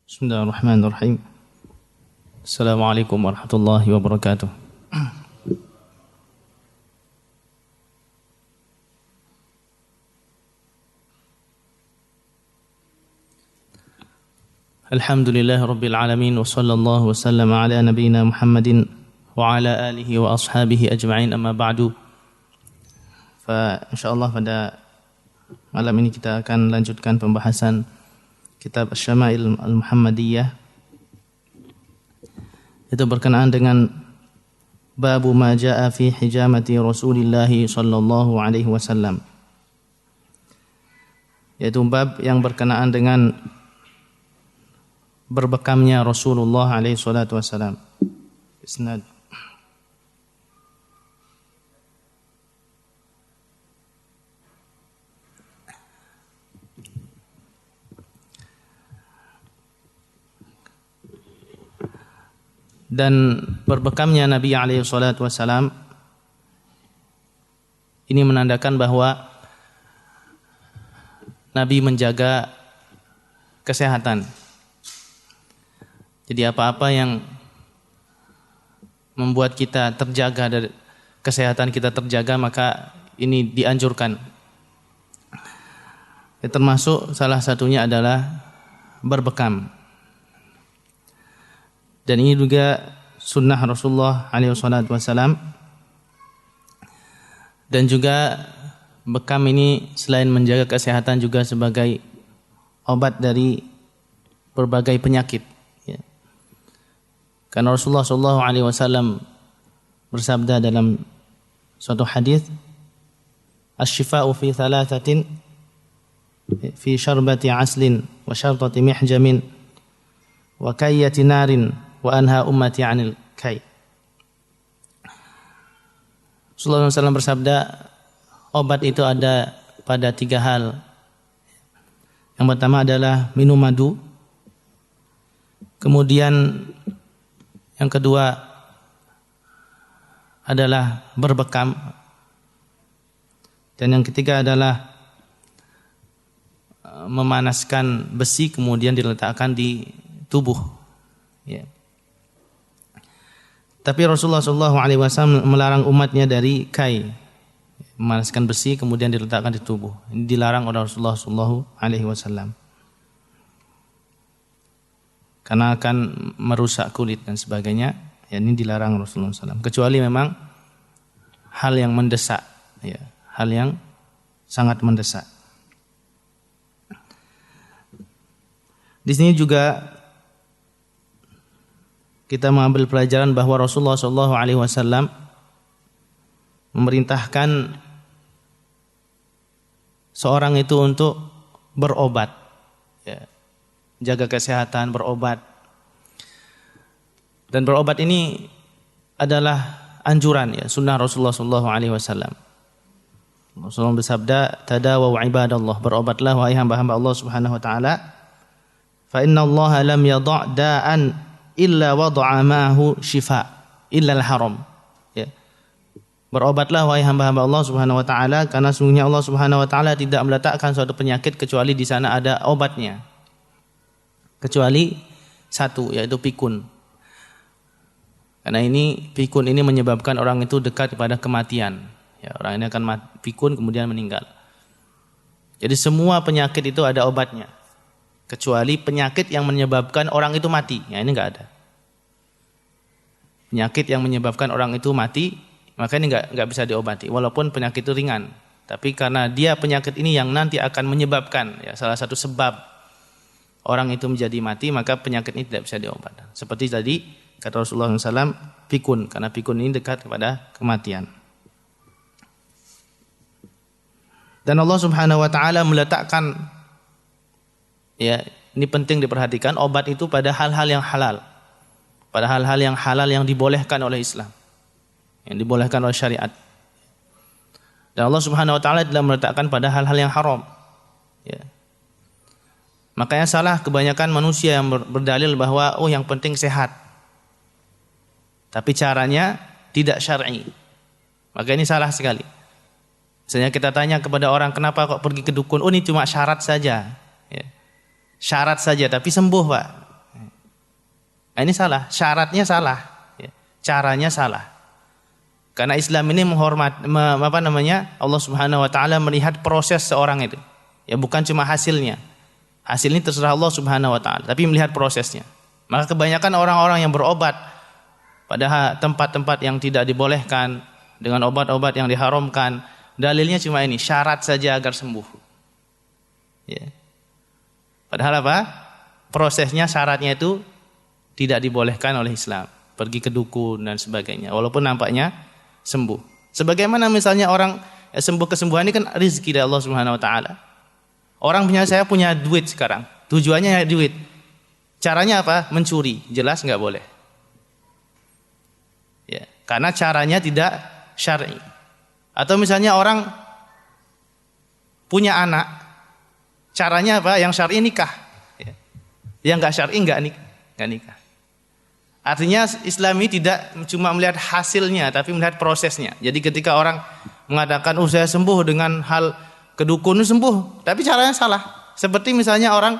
Bismillahirrahmanirrahim. Assalamualaikum warahmatullahi wabarakatuh. Alhamdulillahi rabbil alamin wa sallallahu wa sallama ala nabiyyina Muhammadin wa ala alihi wa ashabihi ajma'in, amma ba'du. Insyaallah pada malam ini kita akan lanjutkan pembahasan kitab Asy-Syama'il Al-Muhammadiyah. Itu berkenaan dengan babu ma jaa'a fi hijamati Rasulillah sallallahu alaihi wasallam. Yaitu bab yang berkenaan dengan berbekamnya Rasulullah alaihi salatu wasallam. Isnad. Dan berbekamnya Nabi alaihi salatu wasallam ini menandakan bahwa Nabi menjaga kesehatan. Jadi apa-apa yang membuat kita terjaga dari kesehatan kita terjaga, maka ini dianjurkan. Termasuk salah satunya adalah berbekam. Dan ini juga sunnah Rasulullah SAW. Dan juga bekam ini selain menjaga kesehatan juga sebagai obat dari berbagai penyakit. Ya. Karena Rasulullah SAW bersabda dalam suatu hadis, "Asy-syifa'u fi thalathatin, fi syarbati aslin wa syartati mihjamin wa kayyati narin wa anha ummati 'anil kai." Rasulullah SAW bersabda, obat itu ada pada 3 hal. Yang pertama adalah minum madu. Kemudian yang kedua adalah berbekam. Dan yang ketiga adalah memanaskan besi kemudian diletakkan di tubuh. Ya. Tapi Rasulullah SAW melarang umatnya dari kai, memanaskan besi kemudian diletakkan di tubuh. Ini dilarang oleh Rasulullah SAW karena akan merusak kulit dan sebagainya. Ya, ini dilarang Rasulullah SAW. Kecuali memang hal yang mendesak, ya, hal yang sangat mendesak. Di sini juga kita mengambil pelajaran bahwa Rasulullah SAW memerintahkan seorang itu untuk berobat, ya, jaga kesehatan, berobat. Dan berobat ini adalah anjuran, ya, sunnah Rasulullah SAW. Rasulullah bersabda, "Tadawaw ibadallah," berobatlah wahai hamba-hamba Allah Subhanahu wa taala. "Fa inna Allah lam yadha' da'an illa wada'a ma'ahu shifa illa al-haram." Ya. Berobatlah wahai hamba-hamba Allah Subhanahu wa taala, karena sungguhnya Allah Subhanahu wa taala tidak meletakkan suatu penyakit kecuali di sana ada obatnya. Kecuali satu, yaitu pikun. Karena ini pikun ini menyebabkan orang itu dekat kepada kematian. Ya, orang ini akan pikun kemudian meninggal. Jadi semua penyakit itu ada obatnya. Kecuali penyakit yang menyebabkan orang itu mati. Ya, ini enggak ada. Penyakit yang menyebabkan orang itu mati, maka ini enggak bisa diobati. Walaupun penyakit itu ringan. Tapi karena dia penyakit ini yang nanti akan menyebabkan, ya, salah satu sebab orang itu menjadi mati, maka penyakit ini tidak bisa diobati. Seperti tadi kata Rasulullah SAW, pikun. Karena pikun ini dekat kepada kematian. Dan Allah Subhanahu wa taala meletakkan, ya, ini penting diperhatikan, obat itu pada hal-hal yang halal. Pada hal-hal yang halal yang dibolehkan oleh Islam. Yang dibolehkan oleh syariat. Dan Allah Subhanahu wa taala tidak meletakkan pada hal-hal yang haram. Ya. Makanya salah kebanyakan manusia yang berdalil bahwa yang penting sehat. Tapi caranya tidak syar'i. Maka ini salah sekali. Misalnya kita tanya kepada orang, kenapa kok pergi ke dukun? Oh, ini cuma syarat saja. Ya. Syarat saja, tapi sembuh, Pak. Nah, ini salah, syaratnya salah, ya. Caranya salah. Karena Islam ini Allah Subhanahu wa taala melihat proses seorang itu. Ya, bukan cuma hasilnya. Hasilnya terserah Allah Subhanahu wa taala, tapi melihat prosesnya. Maka kebanyakan orang-orang yang berobat pada tempat-tempat yang tidak dibolehkan dengan obat-obat yang diharamkan, dalilnya cuma ini, syarat saja agar sembuh. Ya. Padahal apa? Prosesnya, syaratnya itu tidak dibolehkan oleh Islam. Pergi ke dukun dan sebagainya, walaupun nampaknya sembuh. Sebagaimana misalnya orang sembuh kesembuhan ini kan rezeki dari Allah Subhanahu wa taala. Orang saya punya duit sekarang, tujuannya duit. Caranya apa? Mencuri, jelas nggak boleh. Ya, karena caranya tidak syar'i. Atau misalnya orang punya anak, caranya apa? Yang syar'i nikah. Ya. Yang nggak syar'i nggak nikah. Artinya Islam ini tidak cuma melihat hasilnya, tapi melihat prosesnya. Jadi ketika orang mengatakan, saya sembuh dengan hal kedukun sembuh, tapi caranya salah. Seperti misalnya orang,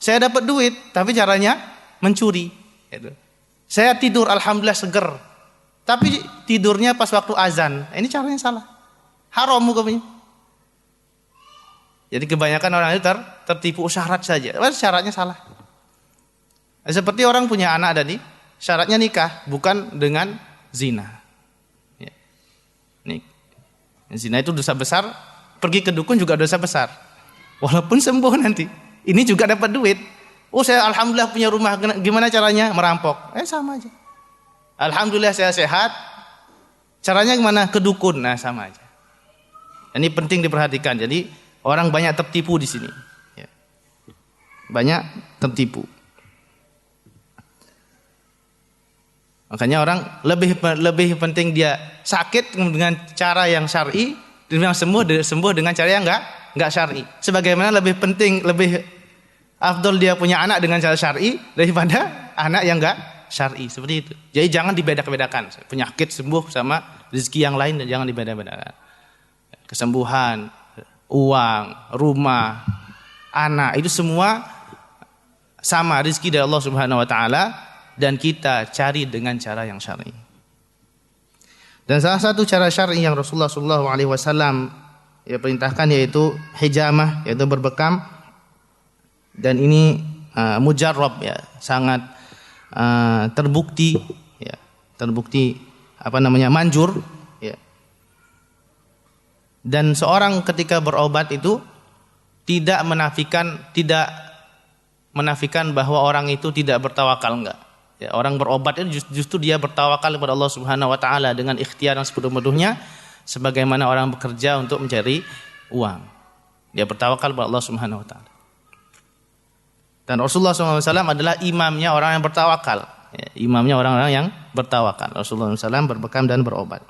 saya dapat duit, tapi caranya mencuri. Saya tidur, alhamdulillah seger, tapi tidurnya pas waktu azan. Ini caranya salah. Haram hukumnya. Jadi kebanyakan orang itu tertipu syarat saja. Syaratnya salah. Seperti orang punya anak tadi, syaratnya nikah, bukan dengan zina. Ya. Zina itu dosa besar, pergi ke dukun juga dosa besar. Walaupun sembuh nanti, ini juga dapat duit. Saya alhamdulillah punya rumah, gimana caranya? Merampok. Sama aja. Alhamdulillah saya sehat, caranya gimana? Ke dukun. Sama aja. Ini penting diperhatikan. Jadi orang banyak tertipu di sini. Ya. Banyak tertipu. Makanya orang lebih penting dia sakit dengan cara yang syar'i, dengan sembuh dengan cara yang enggak syar'i. Sebagaimana lebih penting, lebih afdol dia punya anak dengan cara syar'i daripada anak yang enggak syar'i, seperti itu. Jadi jangan dibeda-bedakan. Penyakit sembuh sama rezeki yang lain jangan dibeda-bedakan. Kesembuhan, uang, rumah, anak itu semua sama rezeki dari Allah Subhanahu wa taala. Dan kita cari dengan cara yang syar'i. Dan salah satu cara syar'i yang Rasulullah SAW perintahkan yaitu hijamah, yaitu berbekam. Dan ini mujarrab, ya, sangat terbukti, ya, manjur, ya. Dan seorang ketika berobat itu tidak menafikan bahwa orang itu tidak bertawakal, enggak. Ya, orang berobat itu justru dia bertawakal kepada Allah Subhanahu wa taala dengan ikhtiar yang sepenuh-penuhnya, sebagaimana orang bekerja untuk mencari uang. Dia bertawakal kepada Allah Subhanahu wa taala. Dan Rasulullah SAW adalah imamnya orang yang bertawakal. Ya, imamnya orang-orang yang bertawakal. Rasulullah SAW berbekam dan berobat.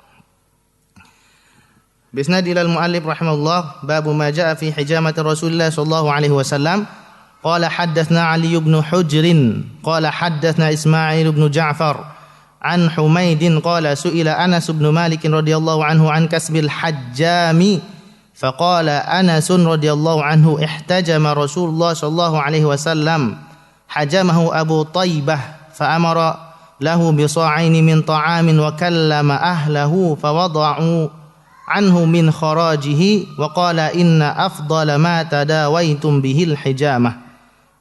Bisnad ilal muallif rahimahullah, babu ma jaa fi hijamati Rasulullah sallallahu alaihi wasallam. قال حدثنا علي بن حجر قال حدثنا إسماعيل بن جعفر عن حميد قال سئل أنس بن مالك رضي الله عنه عن كسب الحجام فقال أنس رضي الله عنه احتجم رسول الله صلى الله عليه وسلم حجمه أبو طيبة فأمر له بصاعين من طعام وكلم أهله فوضعوا عنه من خراجه وقال إن أفضل ما تداويتم به الحجامة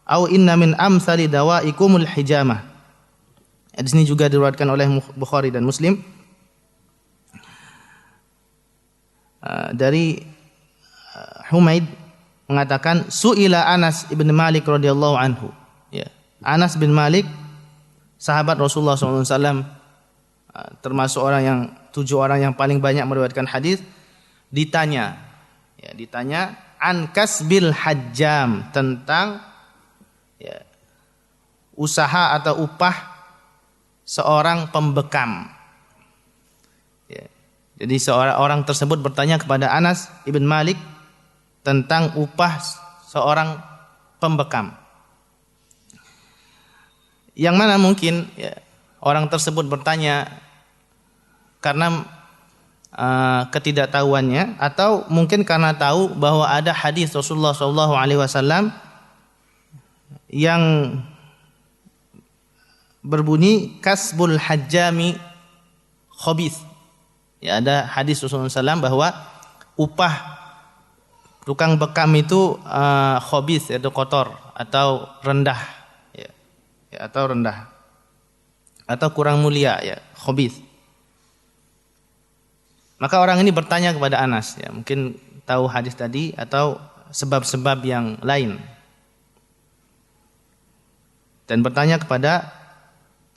أو إن من أمثل دوائكم الحجامة. Di sini juga diriwayatkan oleh Bukhari dan Muslim dari Humaid mengatakan su'ila Anas ibn Malik radhiyallahu anhu. Ya, Anas bin Malik sahabat Rasulullah SAW, termasuk 7 orang yang paling banyak meriwayatkan hadis, ditanya an kasbil hajjam, tentang usaha atau upah seorang pembekam. Jadi seorang tersebut bertanya kepada Anas ibn Malik tentang upah seorang pembekam. Yang mana mungkin orang tersebut bertanya karena ketidaktahuannya, atau mungkin karena tahu bahwa ada hadis Rasulullah SAW yang berbunyi kasbul hajjami khabith. Ya, ada hadis Rasulullah SAW bahwa upah tukang bekam itu khabith, yaitu kotor atau rendah, ya, atau rendah atau kurang mulia, ya, khabith. Maka orang ini bertanya kepada Anas, ya, mungkin tahu hadis tadi atau sebab-sebab yang lain, dan bertanya kepada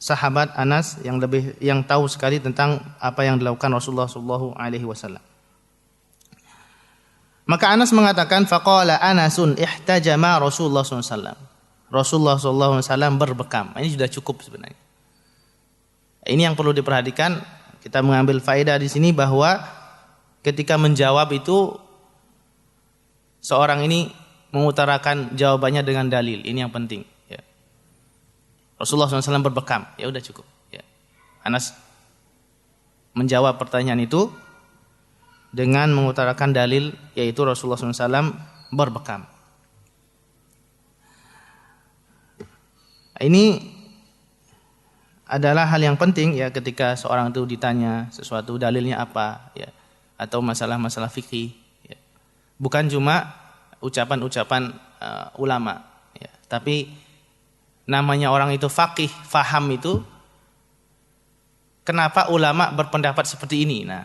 sahabat Anas yang tahu sekali tentang apa yang dilakukan Rasulullah sallallahu alaihi wasallam. Maka Anas mengatakan, faqala Anasun ihtajama Rasulullah sallallahu alaihi wasallam. Rasulullah sallallahu alaihi wasallam berbekam. Ini sudah cukup sebenarnya. Ini yang perlu diperhatikan. Kita mengambil faedah di sini bahwa ketika menjawab itu seorang ini mengutarakan jawabannya dengan dalil. Ini yang penting. Ya. Rasulullah SAW berbekam, ya udah cukup. Ya. Anas menjawab pertanyaan itu dengan mengutarakan dalil, yaitu Rasulullah SAW berbekam. Ini adalah hal yang penting, ya, ketika seorang itu ditanya sesuatu dalilnya apa, ya, atau masalah-masalah fikih, ya. Bukan cuma ucapan-ucapan ulama, ya, tapi namanya orang itu faqih, faham itu kenapa ulama berpendapat seperti ini. Nah,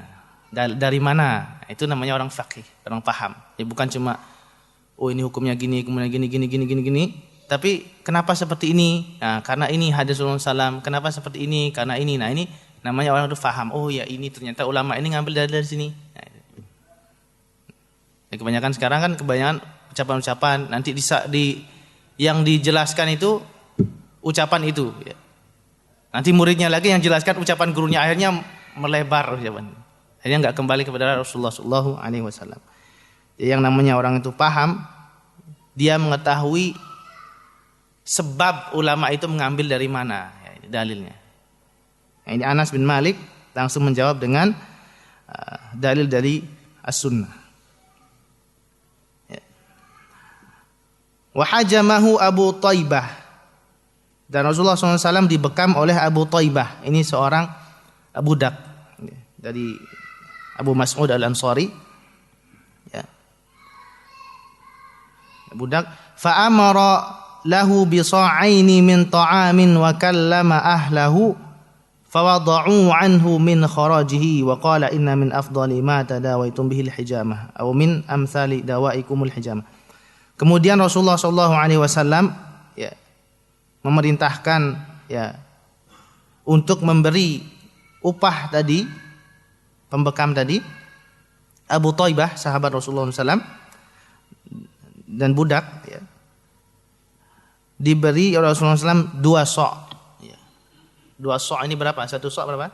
dari mana? Itu namanya orang faqih, orang paham. Ya, bukan cuma ini hukumnya gini, kemudian gini. Tapi kenapa seperti ini? Nah, karena ini hadis Rasulullah SAW. Kenapa seperti ini? Karena ini. Nah, ini namanya orang itu faham. Oh ya, ini ternyata ulama ini ngambil dari sini. Nah, ya, kebanyakan sekarang kan ucapan-ucapan, nanti yang dijelaskan itu ucapan itu. Ya. Nanti muridnya lagi yang jelaskan ucapan gurunya, akhirnya melebar ucapan. Akhirnya nggak kembali kepada Rasulullah SAW. Yang namanya orang itu paham, dia mengetahui sebab ulama itu mengambil dari mana, ya, ini dalilnya. Nah, ini Anas bin Malik langsung menjawab dengan dalil dari as-sunnah. Ya. Wa hajamahu Abu Thaibah, dan Rasulullah SAW dibekam oleh Abu Thaibah. Ini seorang budak, ya, dari Abu Mas'ud al-Ansari. Ya. Budak. Fa amara lahu bisa'aini min ta'amin wa kallama ahlahu fawada'u anhu min kharajihi wa qala inna min afdali ma tadawaitum bihil hijamah aw min amsali dawaikumul hijamah. Kemudian Rasulullah sallallahu alaihi wasallam, ya, memerintahkan, ya, untuk memberi upah tadi, pembekam tadi, Abu Thaibah, sahabat Rasulullah SAW, dan budak, ya, diberi oleh Rasulullah SAW 2 sok. Ya. 2 sok ini berapa? 1 sok berapa?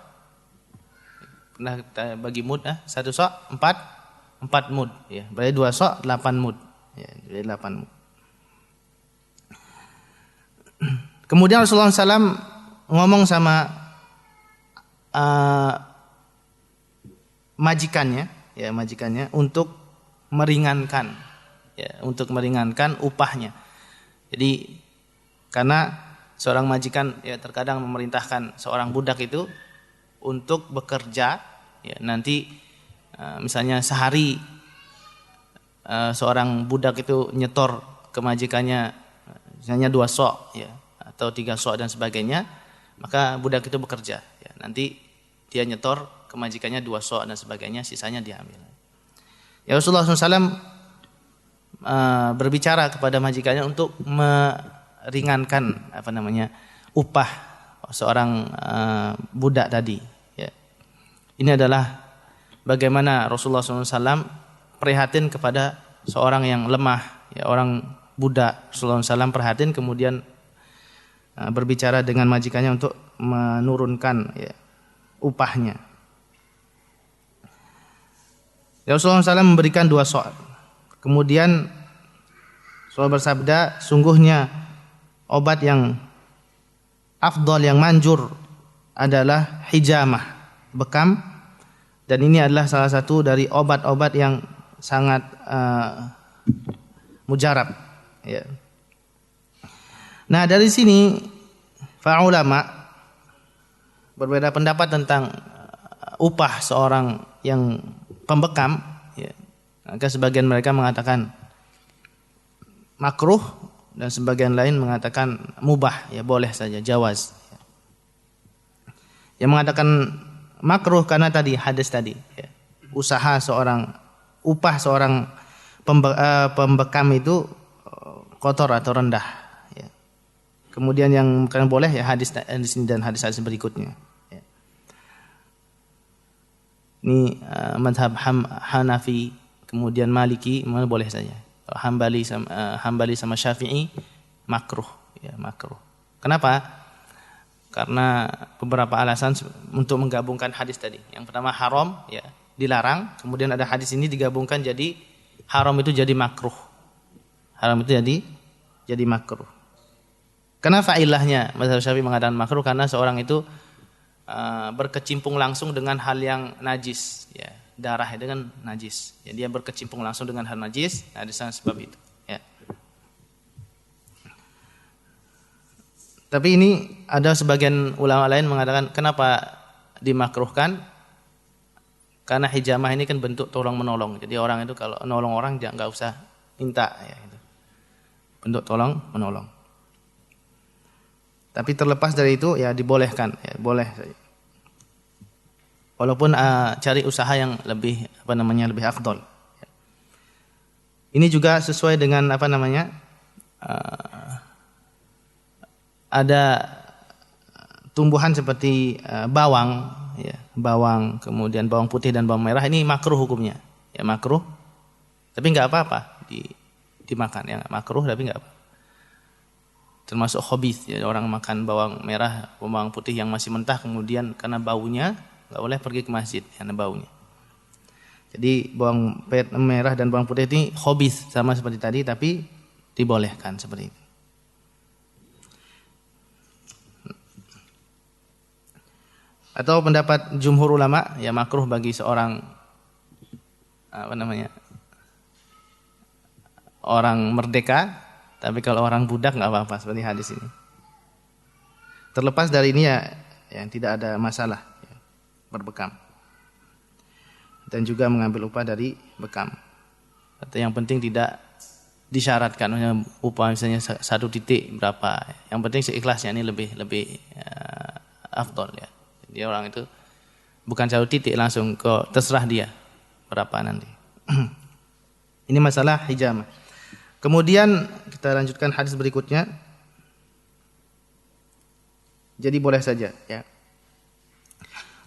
Pernah kita bagi mud, 1 sok 4 mud. Ya. Berarti 2 sok 8 mud. Ya, jadi 8 mud. Kemudian Rasulullah SAW ngomong sama majikannya, ya, majikannya untuk meringankan, ya, untuk meringankan upahnya. Jadi karena seorang majikan, ya, terkadang memerintahkan seorang budak itu untuk bekerja, ya, nanti misalnya sehari seorang budak itu nyetor ke majikannya misalnya 2 sok, ya, atau 3 sok dan sebagainya, maka budak itu bekerja, ya, nanti dia nyetor ke majikannya 2 sok dan sebagainya, sisanya diambil. Ya, Rasulullah SAW berbicara kepada majikannya untuk meringankan upah seorang budak tadi. Ya. Ini adalah bagaimana Rasulullah SAW prihatin kepada seorang yang lemah, ya, orang budak. Rasulullah SAW prihatin, kemudian berbicara dengan majikannya untuk menurunkan, ya, upahnya. Ya, Rasulullah SAW memberikan 2 sok. Kemudian Rasulullah bersabda, sungguhnya obat yang afdal, yang manjur adalah hijamah, bekam, dan ini adalah salah satu dari obat-obat yang sangat mujarab, ya. Nah, dari sini para ulama berbeda pendapat tentang upah seorang yang pembekam, ya. Maka sebagian mereka mengatakan makruh dan sebagian lain mengatakan mubah, ya boleh saja, jawaz. Yang mengatakan makruh karena tadi hadis tadi, ya. Upah seorang pembekam itu kotor atau rendah, ya. Kemudian yang bukan boleh ya hadis ini dan hadis-hadis berikutnya, ya. Ini mazhab Hanafi, kemudian Maliki mana boleh saja. Hambali sama Syafi'i makruh, ya makruh. Kenapa? Karena beberapa alasan untuk menggabungkan hadis tadi. Yang pertama haram, ya dilarang. Kemudian ada hadis ini digabungkan jadi haram itu jadi makruh. Haram itu jadi makruh. Kenapa ilahnya? Mazhab Syafi'i mengatakan makruh karena seorang itu berkecimpung langsung dengan hal yang najis, ya darah dengan najis. Ya, dia berkecimpung langsung dengan hal najis. Nah, di sana sebab itu. Ya. Tapi ini ada sebagian ulama lain mengatakan kenapa dimakruhkan? Karena hijamah ini kan bentuk tolong menolong. Jadi orang itu kalau nolong orang dia nggak usah minta, ya, gitu. Bentuk tolong menolong. Tapi terlepas dari itu ya dibolehkan, ya, boleh saja. Walaupun cari usaha yang lebih lebih afdol. Ini juga sesuai dengan ada tumbuhan seperti bawang, ya, bawang, kemudian bawang putih dan bawang merah ini makruh hukumnya, ya makruh, tapi nggak apa-apa dimakan, ya makruh tapi nggak apa. Termasuk khabith, ya orang makan bawang merah, bawang putih yang masih mentah kemudian karena baunya nggak boleh pergi ke masjid karena baunya. Jadi bawang merah dan bawang putih ini khabith sama seperti tadi tapi dibolehkan seperti itu. Atau pendapat jumhur ulama ya makruh bagi seorang orang merdeka, tapi kalau orang budak nggak apa-apa seperti hadis ini. Terlepas dari ini ya yang tidak ada masalah, ya, berbekam dan juga mengambil upah dari bekam. Atau yang penting tidak disyaratkan upah misalnya 1 titik berapa. Yang penting seikhlasnya ini lebih afdol, ya. Dia orang itu bukan 1 titik langsung ke terserah dia berapa nanti. Ini masalah hijamah. Kemudian kita lanjutkan hadis berikutnya. Jadi boleh saja, ya.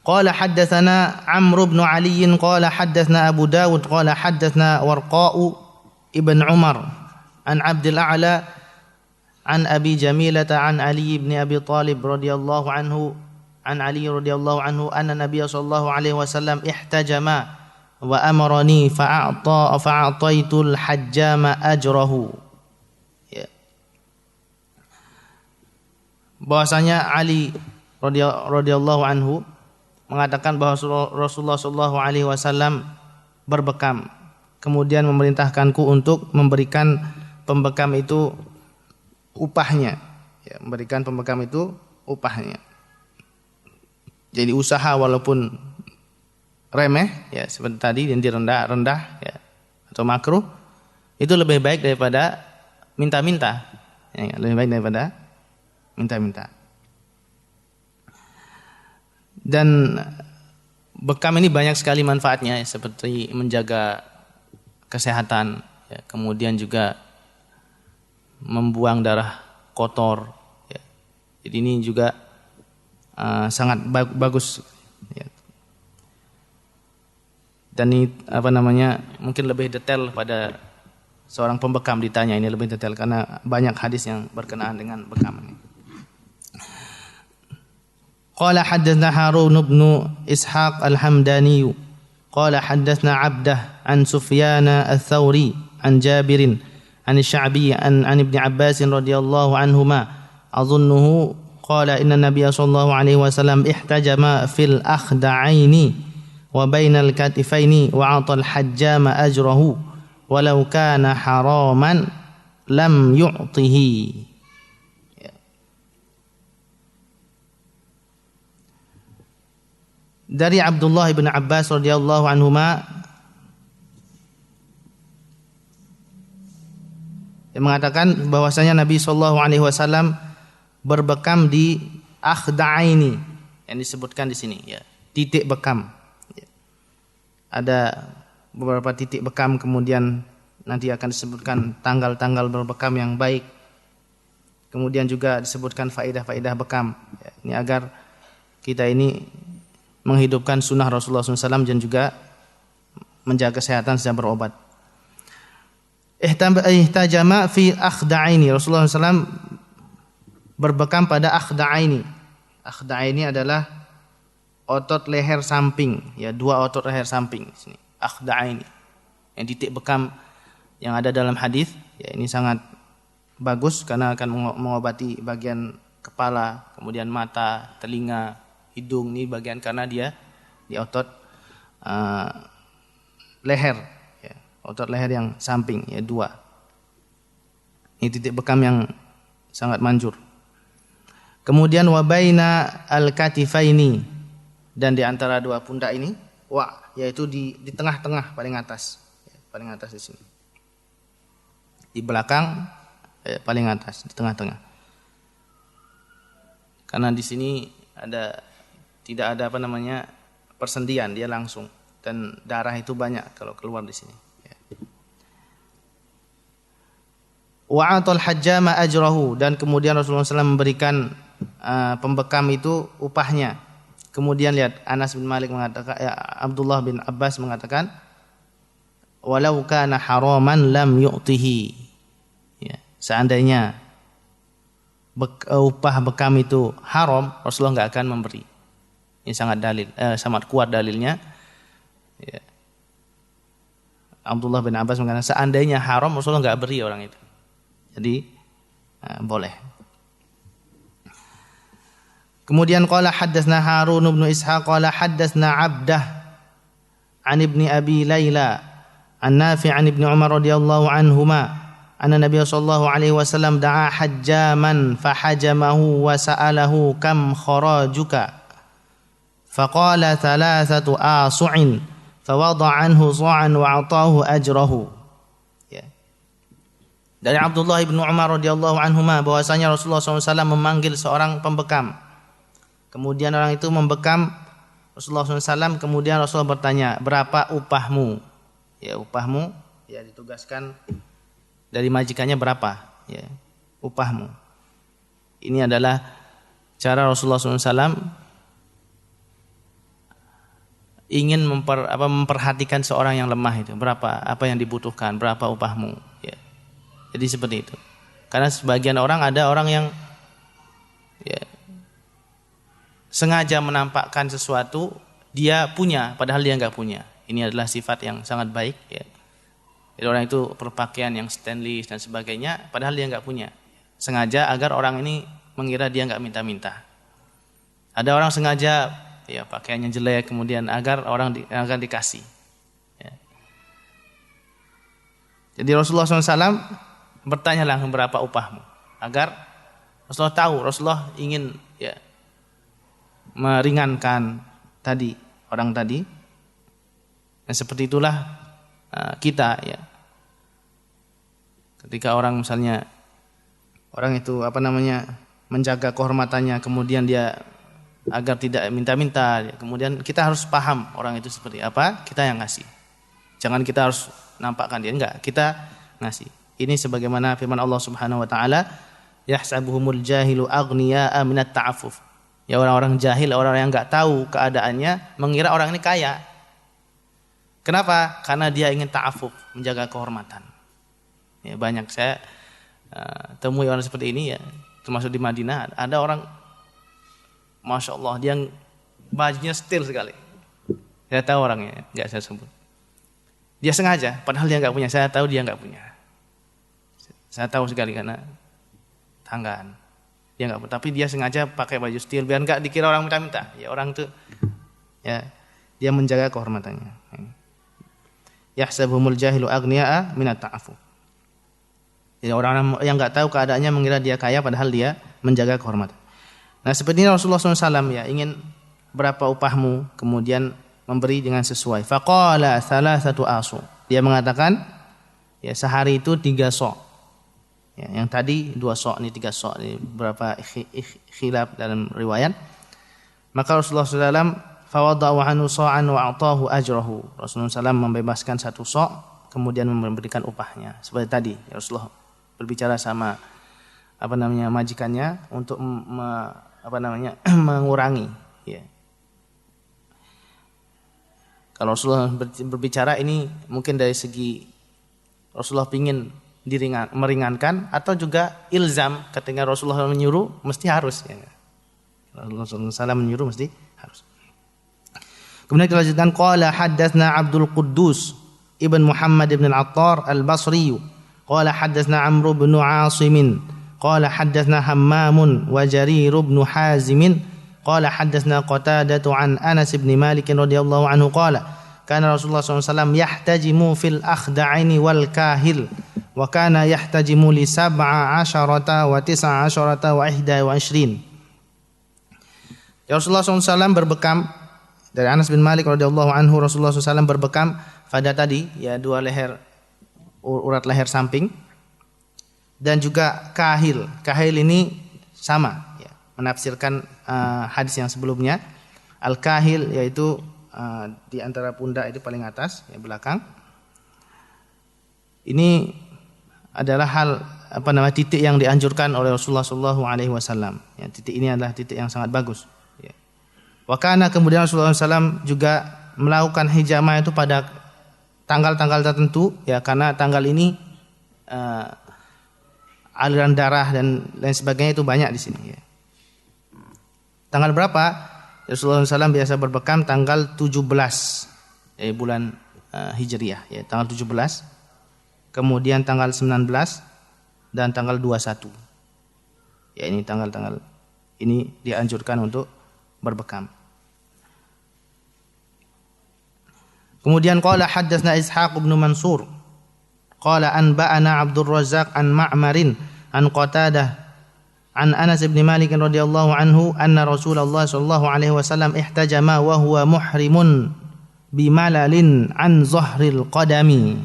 Qala haddatsana Amr bin Ali qala haddatsana Abu Dawud qala haddatsana Warqa'u ibn Umar an Abdul A'la an Abi Jamilah an Ali ibn Abi Talib radhiyallahu anhu an Ali radhiyallahu anhu anna Nabiy sallallahu alaihi wasallam ihtajama wa amarani fa'ataitul hajjama ajrahu, ya. Bahwasanya Ali radhiyallahu anhu mengatakan bahwa Rasulullah sallallahu alaihi wasallam berbekam, kemudian memerintahkanku untuk memberikan pembekam itu upahnya, ya, memberikan pembekam itu upahnya. Jadi usaha walaupun remeh, ya seperti tadi yang rendah, ya, atau makruh itu lebih baik daripada minta-minta, ya, lebih baik daripada minta-minta. Dan bekam ini banyak sekali manfaatnya, ya, seperti menjaga kesehatan, ya, kemudian juga membuang darah kotor, ya. Jadi ini juga sangat bagus, ya. Dan ini mungkin lebih detail pada seorang pembekam ditanya ini lebih detail karena banyak hadis yang berkenaan dengan bekam ini. Qala haddatsana Harun bin Ishaq al-Hamdani qala haddatsana Abdah an Sufyan ats-Tsauri an Jabirin an Sya'bi an Ibnu Abbas radhiyallahu anhuma azunnuhu qala inna Nabiyya sallallahu alaihi wasallam ihtajama fil akhda'aini wa bainal katifaini wa 'atal hajjama ajrahu walau kana haraman lam yu'tihi. dari Abdullah bin Abbas radhiyallahu anhuma yang mengatakan bahwasanya Nabi sallallahu alaihi wasallam berbekam di akhda'aini yang disebutkan di sini ya, titik bekam. Ya. Ada beberapa titik bekam, kemudian nanti akan disebutkan tanggal-tanggal berbekam yang baik. Kemudian juga disebutkan faedah-faedah bekam. Ya, ini agar kita ini menghidupkan sunnah Rasulullah SAW dan juga menjaga kesehatan sejak berobat. Ihtajama fi akhda'aini. Rasulullah SAW berbekam pada akhda'aini. Akhda'aini adalah otot leher samping, ya, dua otot leher samping di sini. Akhda'aini. Yang titik bekam yang ada dalam hadis, ya, ini sangat bagus karena akan mengobati bagian kepala, kemudian mata, telinga, hidung, ini bagian karena dia di otot leher, ya, otot leher yang samping, ya, dua. Ini titik bekam yang sangat manjur. Kemudian wabaina al-katifaini, dan di antara dua pundak ini, yaitu di tengah-tengah paling atas, ya, paling atas di sini. Di belakang, paling atas, di tengah-tengah. Karena di sini tidak ada persendian, dia langsung, dan darah itu banyak kalau keluar di sini. Wa'atul hajjama ajrahu, dan kemudian Rasulullah SAW memberikan pembekam itu upahnya. Kemudian lihat Anas bin Malik mengatakan, Abdullah bin Abbas mengatakan, walau kana haraman lam yu'tihi. Ya, seandainya upah bekam itu haram, Rasulullah enggak akan memberi. Ini sangat kuat dalilnya. Ya. Abdullah bin Abbas mengatakan seandainya haram, Rasulullah enggak beri orang itu. Jadi boleh. Kemudian qala haddatsna Harun bin Ishaq qala haddatsna Abdah an ibni Abi Laila an Nafi' an ibni Umar radhiyallahu anhuma anna Nabiy sallallahu alaihi wasallam da'a hajjaman fahajamahu wa sa'alahu kam kharajuka faqala thalathatu asu'in fawada'a anhu sa'an wa 'atahu ajrahu. Ya. Dari Abdullah bin Umar radhiyallahu anhuma bahwasanya Rasulullah SAW memanggil seorang pembekam. Kemudian orang itu membekam Rasulullah SAW, kemudian Rasulullah bertanya, berapa upahmu? Ya, upahmu, ya, ditugaskan dari majikannya berapa, ya, upahmu. Ini adalah cara Rasulullah SAW ingin memperhatikan seorang yang lemah itu, berapa, apa yang dibutuhkan, berapa upahmu, ya. Jadi seperti itu. Karena sebagian orang, ada orang yang, ya, sengaja menampakkan sesuatu dia punya padahal dia enggak punya. Ini adalah sifat yang sangat baik, ya. Jadi orang itu berpakaian yang stainless dan sebagainya padahal dia enggak punya. Sengaja agar orang ini mengira dia enggak minta-minta. Ada orang sengaja, ya, pakaiannya jelek kemudian agar orang akan dikasih. Ya. Jadi Rasulullah SAW bertanya langsung berapa upahmu agar Rasulullah tahu, Rasulullah ingin, ya, meringankan orang tadi. Dan seperti itulah kita, ya. Ketika orang misalnya orang itu menjaga kehormatannya, kemudian dia agar tidak minta-minta, ya, kemudian kita harus paham orang itu seperti apa, kita yang ngasih. Jangan kita harus nampakkan dia, enggak, kita ngasih. Ini sebagaimana firman Allah Subhanahu wa taala, yahsabuhumul jahilu aghniya'a minat ta'affuf. Ya, orang-orang jahil, orang yang enggak tahu keadaannya mengira orang ini kaya. Kenapa? Karena dia ingin ta'affuf, menjaga kehormatan. Ya, banyak saya temui orang seperti ini, ya, termasuk di Madinah. Ada orang, Masya Allah, dia bajunya setil sekali. Saya tahu orangnya, enggak saya sebut. Dia sengaja, padahal dia enggak punya. Saya tahu dia enggak punya. Saya tahu sekali karena tanggaan. Dia enggak, tapi dia sengaja pakai baju setil biar enggak dikira orang minta-minta. Ya, orang itu, ya, dia menjaga kehormatannya. Yahsabuhumul jahilu aghniya'a minat ta'affuf. Jadi orang yang enggak tahu keadaannya mengira dia kaya padahal dia menjaga kehormatan. Nah, seperti ini Rasulullah SAW, ya, ingin berapa upahmu? Kemudian memberi dengan sesuai. Faqala salasatu asu. Dia mengatakan, ya sehari itu 3 sok. Ya, yang tadi 2 sok, ini 3 sok. Ini berapa khilaf dalam riwayat. Maka Rasulullah SAW fawada'u anhu sa'an wa a'tahu ajrahu. Rasulullah SAW membebaskan 1 sok, kemudian memberikan upahnya. Seperti tadi, ya Rasulullah berbicara sama majikannya untuk mengurangi, ya. Kalau Rasulullah berbicara ini mungkin dari segi Rasulullah ingin meringankan atau juga ilzam, ketika Rasulullah menyuruh mesti harus, ya. Rasulullah SAW menyuruh mesti harus. Kemudian kita lanjutkan, qala haddatsna Abdul Quddus ibn Muhammad ibn al-Attar al-Basri, qala haddatsna Amr bin Asim, qala haddatsna Hammam wa Jarir bin Hazim, qala haddatsna Qatadah an Anas bin Malik radhiyallahu anhu qala kana Rasulullah SAW yahtajimu fil akhda'ini wal kahil wa kana yahtajimu li 17 wa 19 wa 21. Ya Rasulullah SAW berbekam, dari Anas bin Malik radhiyallahu anhu, Rasulullah SAW berbekam pada tadi, ya 2 leher, urat leher samping, dan juga kahil. Kahil ini sama, ya, menafsirkan hadis yang sebelumnya. Al-kahil yaitu di antara pundak itu paling atas, ya, belakang. Ini adalah titik yang dianjurkan oleh Rasulullah SAW. Ya, titik ini adalah titik yang sangat bagus. Ya. Wakana, kemudian Rasulullah SAW juga melakukan hijamah itu pada tanggal-tanggal tertentu, ya, karena tanggal ini aliran darah dan lain sebagainya itu banyak di sini, ya. Tanggal berapa? Rasulullah SAW biasa berbekam tanggal 17, bulan Hijriah, ya, tanggal 17, kemudian tanggal 19 dan tanggal 21. Ya, ini tanggal-tanggal ini dianjurkan untuk berbekam. Kemudian qala haddatsna Ishaq bin Mansur qala anba'ana Abdul Razzaq an Ma'marin an Qatadah an Anas bin Malik radhiyallahu anhu anna Rasulullah sallallahu alaihi wasallam ihtajama wa huwa muhrimun bimalalin an zahril qadami.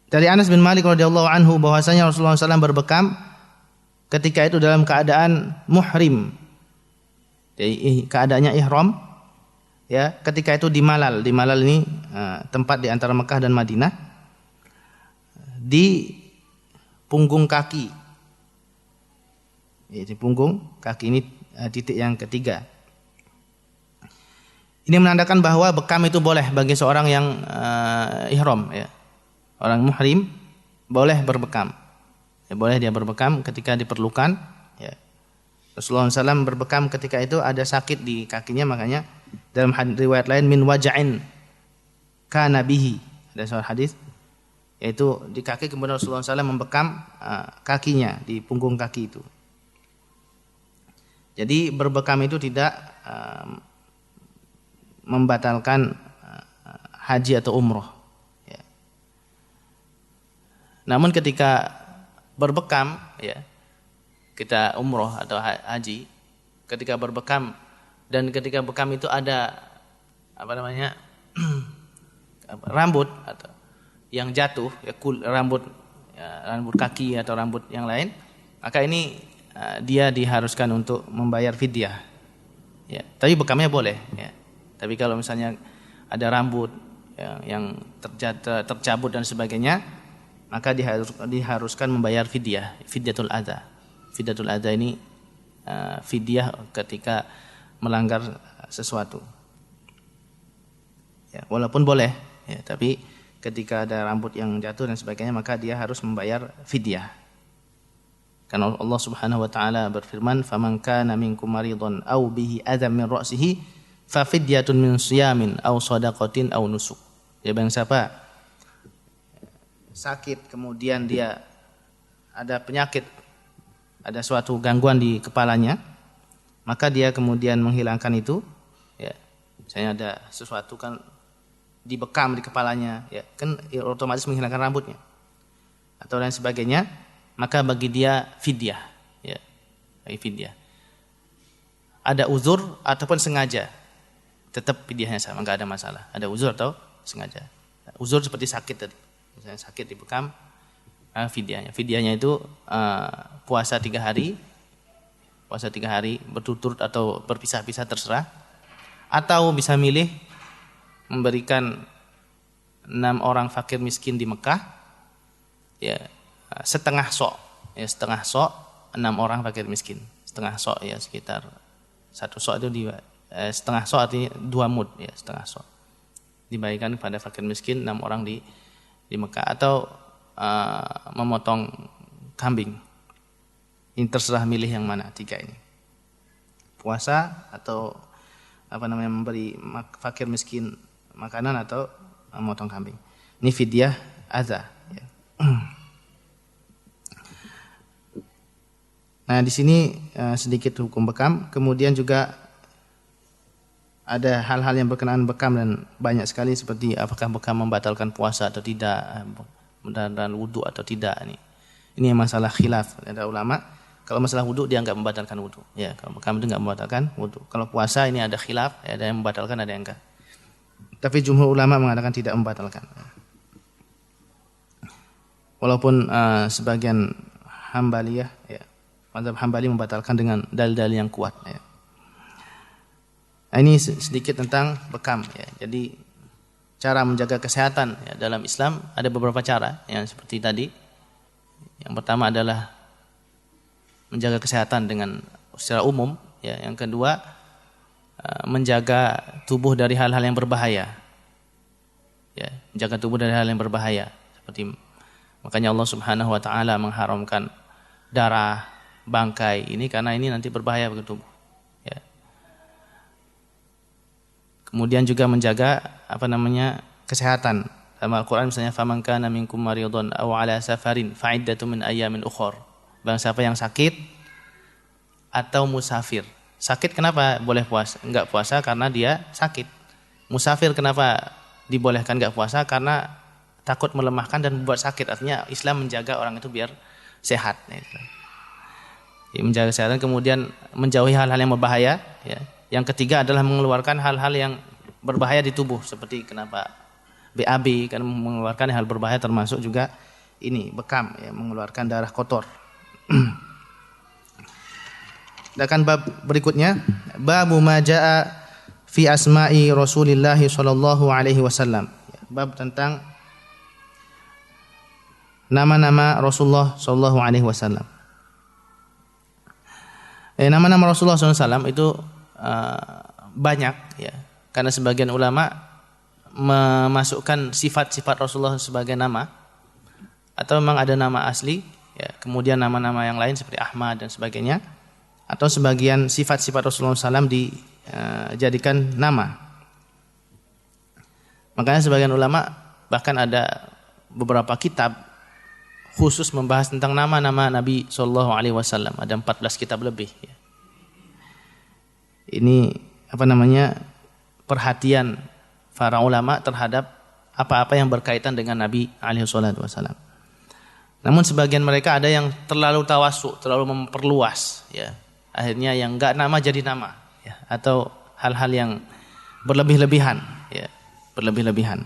Dari Anas bin Malik radhiyallahu anhu bahwasanya Rasulullah SAW berbekam ketika itu dalam keadaan muhrim, jadi keadaannya ihram, ya, ketika itu di Malal. Di Malal ini tempat di antara Mekah dan Madinah, di punggung kaki, ya, di punggung kaki ini titik yang ketiga. Ini menandakan bahwa bekam itu boleh bagi seorang yang ihram, ya. Orang muhrim boleh berbekam, ya, boleh dia berbekam ketika diperlukan, ya. Rasulullah SAW berbekam ketika itu ada sakit di kakinya, makanya dalam riwayat lain min waja'in kana bihi, ada sebuah hadis yaitu di kaki, kemudian Rasulullah SAW membekam kakinya di punggung kaki itu. Jadi berbekam itu tidak membatalkan haji atau umroh, ya. Namun ketika berbekam, ya, kita umroh atau haji, ketika berbekam dan ketika bekam itu ada rambut atau yang jatuh, ya, rambut kaki atau rambut yang lain, maka ini dia diharuskan untuk membayar fidyah, ya. Tapi bekamnya boleh, ya. Tapi kalau misalnya ada rambut yang tercabut dan sebagainya, maka diharuskan membayar fidyah, fidyatul adza. Fidyatul adza ini fidyah ketika melanggar sesuatu, ya, walaupun boleh, ya, tapi ketika ada rambut yang jatuh dan sebagainya, maka dia harus membayar fidyah. Karena Allah Subhanahu wa taala berfirman, "Faman kana minkum maridun aw bihi adzam min ra'sihi fa fidyatun min siyamin aw shadaqatin aw nusuk." Ya, bang siapa sakit kemudian dia ada penyakit, ada suatu gangguan di kepalanya, maka dia kemudian menghilangkan itu, ya. Misalnya ada sesuatu kan dibekam di kepalanya, ya, kan otomatis menghilangkan rambutnya atau lain sebagainya, maka bagi dia fidyah, ya, bagi fidyah. ada uzur ataupun sengaja, tetap fidyahnya sama, enggak ada masalah. Ada uzur atau sengaja. Uzur seperti sakit tadi. Misalnya sakit dibekam, fidyahnya itu puasa 3 hari. Puasa 3 hari berturut-turut atau berpisah-pisah terserah. Atau bisa milih memberikan 6 orang fakir miskin di Mekah, ya setengah sok, 6 orang fakir miskin, setengah sok ya sekitar 1 sok itu setengah sok artinya 2 mud ya, setengah sok dibagikan kepada fakir miskin 6 orang di Mekah, atau memotong kambing. Ini terserah milih yang mana 3 ini, puasa atau memberi fakir miskin makanan atau memotong kambing. Ini fidyah adza ya. Nah, di sini sedikit hukum bekam, kemudian juga ada hal-hal yang berkenaan bekam dan banyak sekali, seperti apakah bekam membatalkan puasa atau tidak, membatalkan wudu atau tidak. Ini masalah khilaf ada ulama. Kalau masalah wudu dia enggak membatalkan wudu. Ya, kalau bekam itu enggak membatalkan wudu. Kalau puasa ini ada khilaf, ya, ada yang membatalkan, ada yang enggak. Tapi jumhur ulama mengatakan tidak membatalkan. Walaupun sebagian Hambaliyah, ya, mazhab Hambali membatalkan dengan dalil-dalil yang kuat. Ya. Nah, ini sedikit tentang bekam. Ya. Jadi cara menjaga kesehatan ya, dalam Islam ada beberapa cara yang seperti tadi. Yang pertama adalah menjaga kesehatan dengan secara umum. Ya. Yang kedua menjaga tubuh dari hal-hal yang berbahaya. Ya, menjaga tubuh dari hal yang berbahaya. Seperti makanya Allah Subhanahu wa taala mengharamkan darah, bangkai ini karena ini nanti berbahaya bagi tubuh. Ya. Kemudian juga menjaga kesehatan. Dalam Al-Qur'an misalnya faman kana minkum maridun aw ala safarin fa'iddatun min ayyamin ukhra. Barang siapa yang sakit atau musafir. Sakit kenapa boleh puasa? Enggak puasa karena dia sakit. Musafir kenapa dibolehkan enggak puasa? Karena takut melemahkan dan membuat sakit. Artinya Islam menjaga orang itu biar sehat. Ya, menjaga kesehatan, kemudian menjauhi hal-hal yang berbahaya. Ya. Yang ketiga adalah mengeluarkan hal-hal yang berbahaya di tubuh. Seperti kenapa BAB, karena mengeluarkan hal berbahaya termasuk juga ini bekam, ya, mengeluarkan darah kotor. Dan bab berikutnya, babu ma jaa fi asma'i Rasulillah sallallahu alaihi wasallam. Bab tentang nama-nama Rasulullah sallallahu alaihi wasallam. Nama-nama Rasulullah sallallahu alaihi wasallam itu banyak ya. Karena sebagian ulama memasukkan sifat-sifat Rasulullah sebagai nama, atau memang ada nama asli ya, kemudian nama-nama yang lain seperti Ahmad dan sebagainya, atau sebagian sifat-sifat Rasulullah SAW dijadikan nama. Makanya sebagian ulama bahkan ada beberapa kitab khusus membahas tentang nama-nama Nabi SAW. Ada 14 kitab lebih. Ya. Ini perhatian para ulama terhadap apa-apa yang berkaitan dengan Nabi SAW. Namun sebagian mereka ada yang terlalu tawassu, terlalu memperluas, ya. Akhirnya yang enggak nama jadi nama, ya. Atau hal-hal yang berlebih-lebihan, ya. Berlebih-lebihan.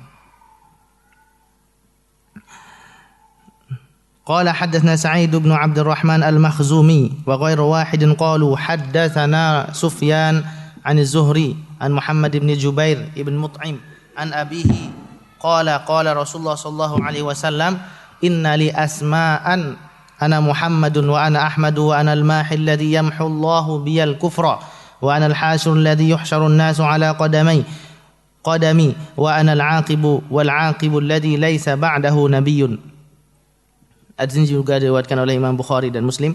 Qala haddatsana Sa'id bin Abdul Rahman Al-Makhzumi wa ghairu wahidin qalu haddatsana Sufyan an Az-Zuhri an Muhammad bin Jubair ibn Mut'im an abihi qala Rasulullah sallallahu alaihi wasallam inna li asma'an ana Muhammadun wa ana Ahmadu wa ana al-mahi alladhi yamhu Allahu biyal kufra wa ana al-hashir alladhi yuhsharu an-nasu ala qadami wa ana al-aqibu wal-aqibu alladhi laysa ba'dahu nabiyyun. Hadis juga diriwayatkan oleh Imam Bukhari dan Muslim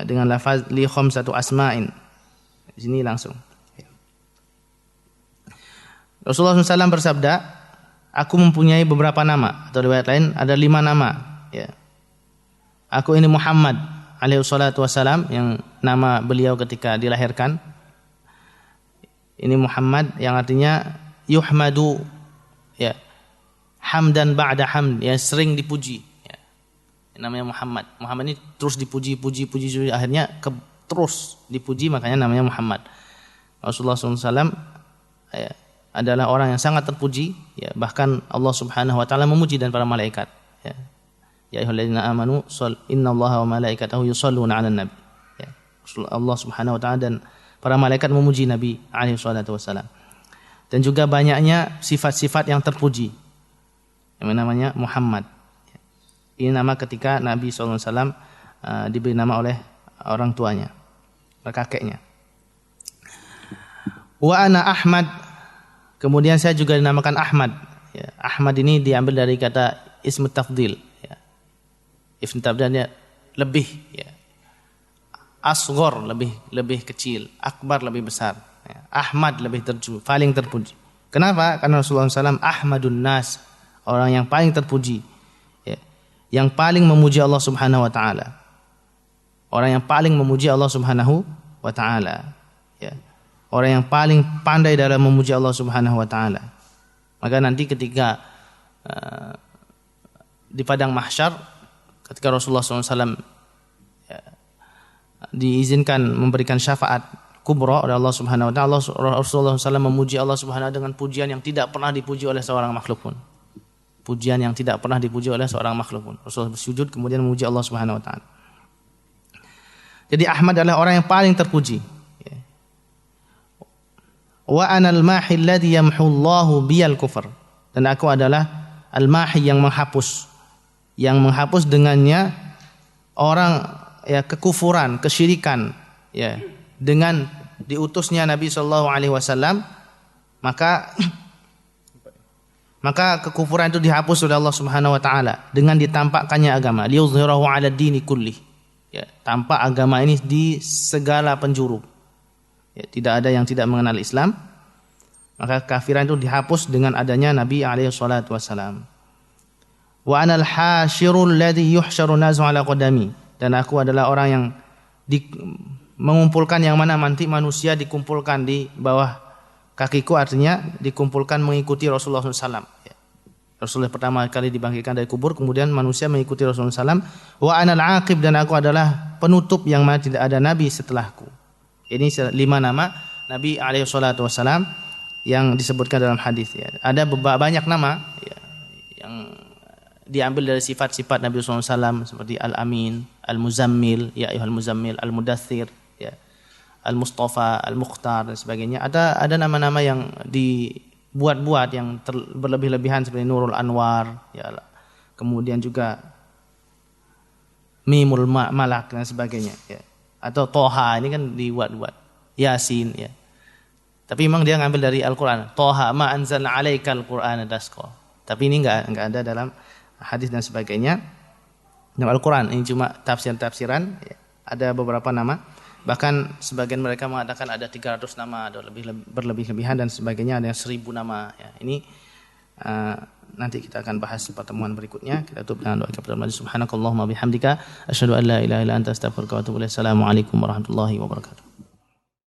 dengan lafaz li khamsatu asma'in. Di sini langsung. Rasulullah SAW bersabda, aku mempunyai beberapa nama, atau riwayat lain ada 5 nama. Ya. Aku ini Muhammad alaihi salatu wassalam, yang nama beliau ketika dilahirkan. Ini Muhammad yang artinya yuhmadu, ya, hamdan ba'da hamd, ya, sering dipuji. Ya. Namanya Muhammad. Muhammad ini terus dipuji, akhirnya terus dipuji, makanya namanya Muhammad. Rasulullah SAW adalah orang yang sangat terpuji, ya, bahkan Allah Subhanahu wa taala memuji dan para malaikat, ya. Ya ayyuhalladzina amanu innallaha wa malaikatahu yusholluna 'alan nabi. Ya. Allah Subhanahu wa taala dan para malaikat memuji Nabi alaihi salatu wasallam. Dan juga banyaknya sifat-sifat yang terpuji yang namanya Muhammad. Ini nama ketika Nabi sallallahu alaihi wasallam diberi nama oleh orang tuanya, kakeknya. Wa ana Ahmad. Kemudian saya juga dinamakan Ahmad. Ya, Ahmad ini diambil dari kata ismu tafdil. Ya. Ismu tafdilnya lebih. Ya. Asghar lebih kecil, akbar lebih besar. Ya. Ahmad lebih paling terpuji. Kenapa? Karena Rasulullah SAW Ahmadun Nas, orang yang paling terpuji, ya. Yang paling memuji Allah Subhanahu Wa Taala. Orang yang paling memuji Allah Subhanahu Wa Taala. Ya. Orang yang paling pandai dalam memuji Allah Subhanahu wa taala. Maka nanti ketika di padang mahsyar, ketika Rasulullah SAW diizinkan memberikan syafaat kubra oleh Allah Subhanahu wa taala, Rasulullah SAW memuji Allah Subhanahu wa taala dengan pujian yang tidak pernah dipuji oleh seorang makhluk pun. Pujian yang tidak pernah dipuji oleh seorang makhluk pun. Rasulullah bersujud kemudian memuji Allah Subhanahu wa taala. Jadi Ahmad adalah orang yang paling terpuji. Wa anal mahi alladhi yamhullahu biyal kufr, dan aku adalah al-mahi yang menghapus dengannya orang, ya, kekufuran, kesyirikan, ya, dengan diutusnya Nabi sallallahu alaihi wasallam, maka kekufuran itu dihapus oleh Allah Subhanahu wa taala dengan ditampakkannya agama, liyuzhirahu 'ala dini kulli, ya, tampak agama ini di segala penjuru. Ya, tidak ada yang tidak mengenal Islam, maka kafiran itu dihapus dengan adanya Nabi alaihi salatu wasalam. Wa anal hasyirul ladzi yuhsyaru nasu ala qadami, dan aku adalah orang yang mengumpulkan, yang mana nanti manusia dikumpulkan di bawah kakiku, artinya dikumpulkan mengikuti Rasulullah SAW. Ya. Rasulullah pertama kali dibangkitkan dari kubur, kemudian manusia mengikuti Rasulullah SAW. Wa anal aqib, dan aku adalah penutup yang mana tidak ada nabi setelahku. Ini 5 nama Nabi alaihi salatu wasallam yang disebutkan dalam hadis, ya. Ada banyak nama, ya, yang diambil dari sifat-sifat Nabi sallallahu alaihi wasallam seperti Al-Amin, Al-Muzammil, ya ayyuhal muzammil, Al-Mudaththir, ya, Al-Mustafa, Al-Mukhtar dan sebagainya. Ada nama-nama yang dibuat-buat yang berlebih-lebihan seperti Nurul Anwar, ya. Kemudian juga Mimul Malak dan sebagainya, ya. Atau Toha, ini kan dibuat-buat. Yasin, ya. Tapi memang dia ngambil dari Al-Quran. Toha ma anzalna alaikal Qur'ana tasqa. Tapi ini enggak ada dalam hadis dan sebagainya. Dalam Al-Quran ini cuma tafsiran, ya. Ada beberapa nama. Bahkan sebagian mereka mengatakan ada 300 nama, ada berlebih-lebihan dan sebagainya, ada 1000 nama, ya. Ini nanti kita akan bahas pertemuan berikutnya. Kita tutup dengan doa kepada Allah. Subhanakallahumma bihamdika asyhadu an la ilaha illa anta astaghfiruka wa atubu ilaik. Assalamualaikum warahmatullahi wabarakatuh.